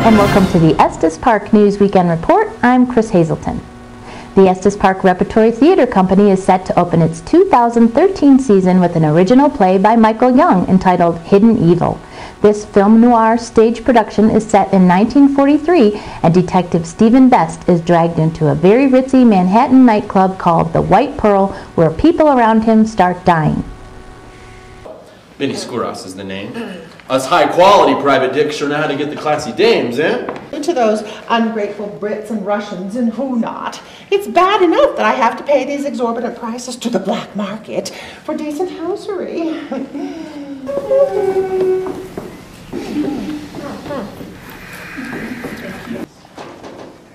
and welcome to the Estes Park News Weekend Report. I'm Chris Hazelton. The Estes Park Repertoire Theater Company is set to open its 2013 season with an original play by Michael Young entitled Hidden Evil. This film noir stage production is set in 1943, and Detective Stephen Best is dragged into a very ritzy Manhattan nightclub called the White Pearl, where people around him start dying. Benny Skouras is the name. Us high-quality private dicks sure know how to get the classy dames, eh? To those ungrateful Brits and Russians and who not. It's bad enough that I have to pay these exorbitant prices to the black market for decent housery.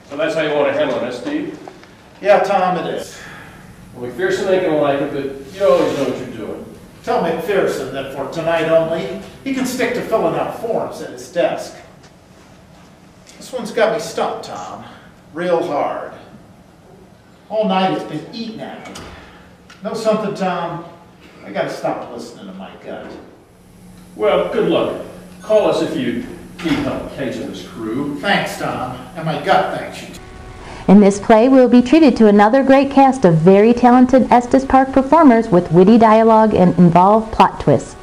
So that's how you want to handle it, Steve? Yeah, Tom, it is. Well, McPherson ain't gonna like it, but you always know what you're doing. Tell McPherson that for tonight only, he can stick to filling out forms at his desk. This one's got me stumped, Tom. Real hard. All night it's been eating at me. Know something, Tom? I gotta stop listening to my gut. Well, good luck. Call us if you need help caging this crew. Thanks, Tom. And my gut thanks you. In this play, we will be treated to another great cast of very talented Estes Park performers with witty dialogue and involved plot twists.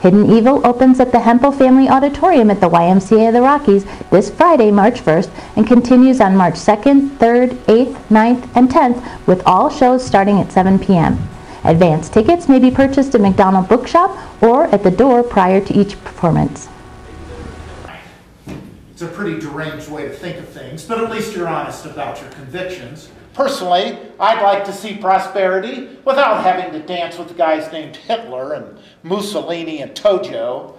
Hidden Evil opens at the Hempel Family Auditorium at the YMCA of the Rockies this Friday, March 1st, and continues on March 2nd, 3rd, 8th, 9th, and 10th, with all shows starting at 7 p.m. Advance tickets may be purchased at McDonald Bookshop or at the door prior to each performance. It's a pretty deranged way to think of things, but at least you're honest about your convictions. Personally, I'd like to see prosperity without having to dance with guys named Hitler and Mussolini and Tojo.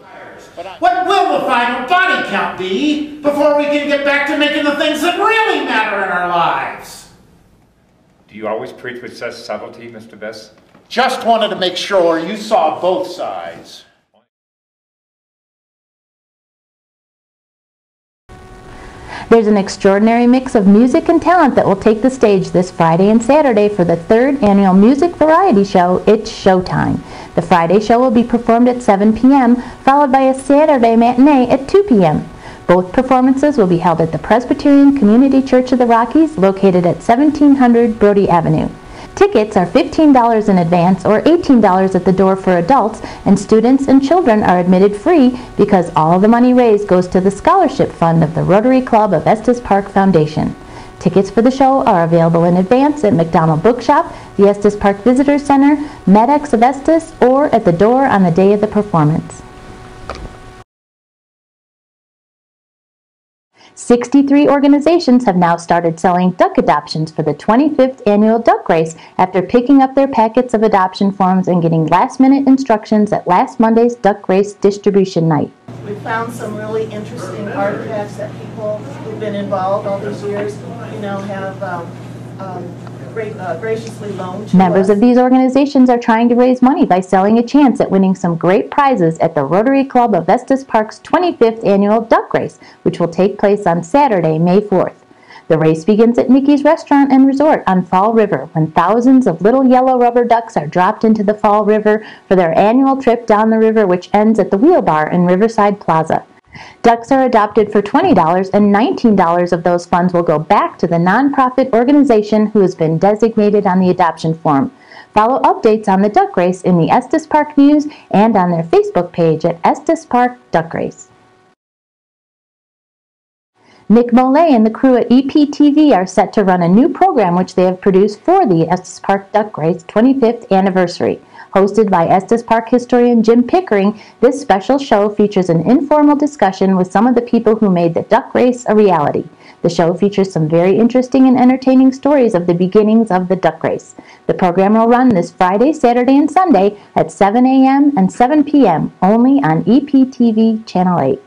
What will the final body count be before we can get back to making the things that really matter in our lives? Do you always preach with such subtlety, Mr. Best? Just wanted to make sure you saw both sides. There's an extraordinary mix of music and talent that will take the stage this Friday and Saturday for the 3rd annual music variety show, It's Showtime. The Friday show will be performed at 7 p.m., followed by a Saturday matinee at 2 p.m. Both performances will be held at the Presbyterian Community Church of the Rockies, located at 1700 Brody Avenue. Tickets are $15 in advance or $18 at the door for adults, and students and children are admitted free because all the money raised goes to the scholarship fund of the Rotary Club of Estes Park Foundation. Tickets for the show are available in advance at McDonald Bookshop, the Estes Park Visitor Center, MedX of Estes, or at the door on the day of the performance. 63 organizations have now started selling duck adoptions for the 25th annual duck race after picking up their packets of adoption forms and getting last-minute instructions at last Monday's duck race distribution night. We found some really interesting artifacts that people who've been involved all these years, have graciously loaned to Members us. of these organizations are trying to raise money by selling a chance at winning some great prizes at the Rotary Club of Estes Park's 25th annual duck race, which will take place on Saturday, May 4th. The race begins at Nikki's Restaurant and Resort on Fall River, when thousands of little yellow rubber ducks are dropped into the Fall River for their annual trip down the river, which ends at the Wheel Bar in Riverside Plaza. Ducks are adopted for $20, and $19 of those funds will go back to the nonprofit organization who has been designated on the adoption form. Follow updates on the duck race in the Estes Park News and on their Facebook page at Estes Park Duck Race. Nick Mollet and the crew at EPTV are set to run a new program which they have produced for the Estes Park Duck Race 25th anniversary. Hosted by Estes Park historian Jim Pickering, this special show features an informal discussion with some of the people who made the duck race a reality. The show features some very interesting and entertaining stories of the beginnings of the duck race. The program will run this Friday, Saturday, and Sunday at 7 a.m. and 7 p.m. only on EPTV Channel 8.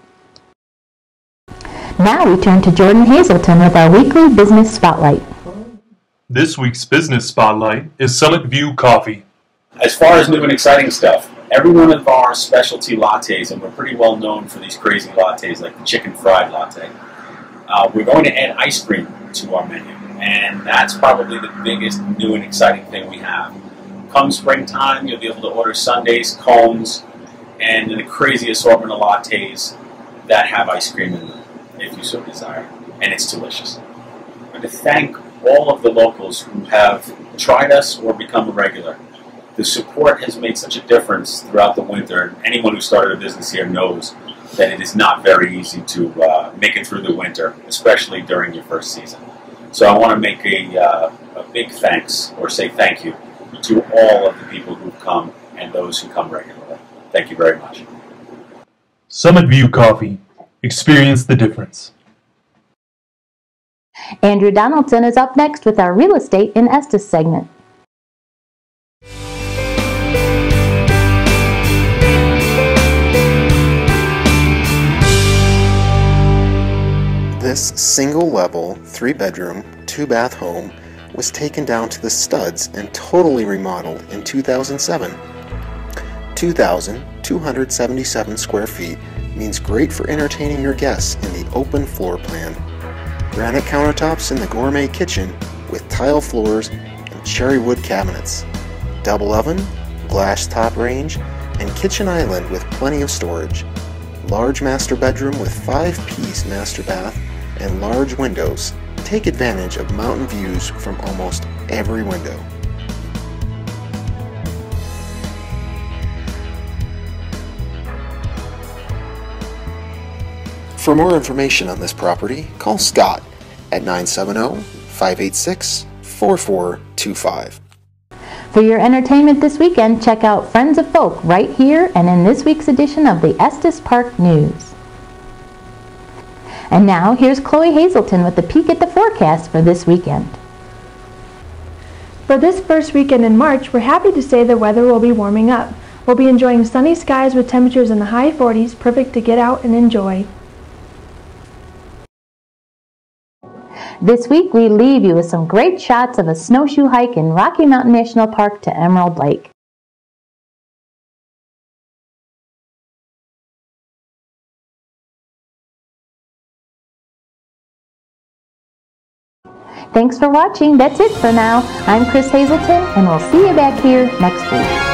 Now we turn to Jordan Hazelton with our weekly Business Spotlight. This week's Business Spotlight is Summit View Coffee. As far as new and exciting stuff, every one of our specialty lattes, and we're pretty well known for these crazy lattes like the chicken fried latte, we're going to add ice cream to our menu, and that's probably the biggest new and exciting thing we have. Come springtime, you'll be able to order sundaes, cones, and a crazy assortment of lattes that have ice cream in them. If you so desire. And it's delicious. I want to thank all of the locals who have tried us or become a regular. The support has made such a difference throughout the winter. Anyone who started a business here knows that it is not very easy to make it through the winter, especially during your first season. So I want to make a big thanks, or say thank you, to all of the people who've come and those who come regularly. Thank you very much. Summit View Coffee. Experience the difference. Andrew Donaldson is up next with our Real Estate in Estes segment. This single-level, 3-bedroom, 2-bath home was taken down to the studs and totally remodeled in 2007. 2,277 square feet means great for entertaining your guests in the open floor plan. Granite countertops in the gourmet kitchen with tile floors and cherry wood cabinets. Double oven, glass top range, and kitchen island with plenty of storage. Large master bedroom with 5-piece master bath and large windows. Take advantage of mountain views from almost every window. For more information on this property, call Scott at 970-586-4425. For your entertainment this weekend, check out Friends of Folk right here and in this week's edition of the Estes Park News. And now, here's Chloe Hazelton with a peek at the forecast for this weekend. For this first weekend in March, we're happy to say the weather will be warming up. We'll be enjoying sunny skies with temperatures in the high 40s, perfect to get out and enjoy. This week, we leave you with some great shots of a snowshoe hike in Rocky Mountain National Park to Emerald Lake. Thanks for watching. That's it for now. I'm Chris Hazelton, and we'll see you back here next week.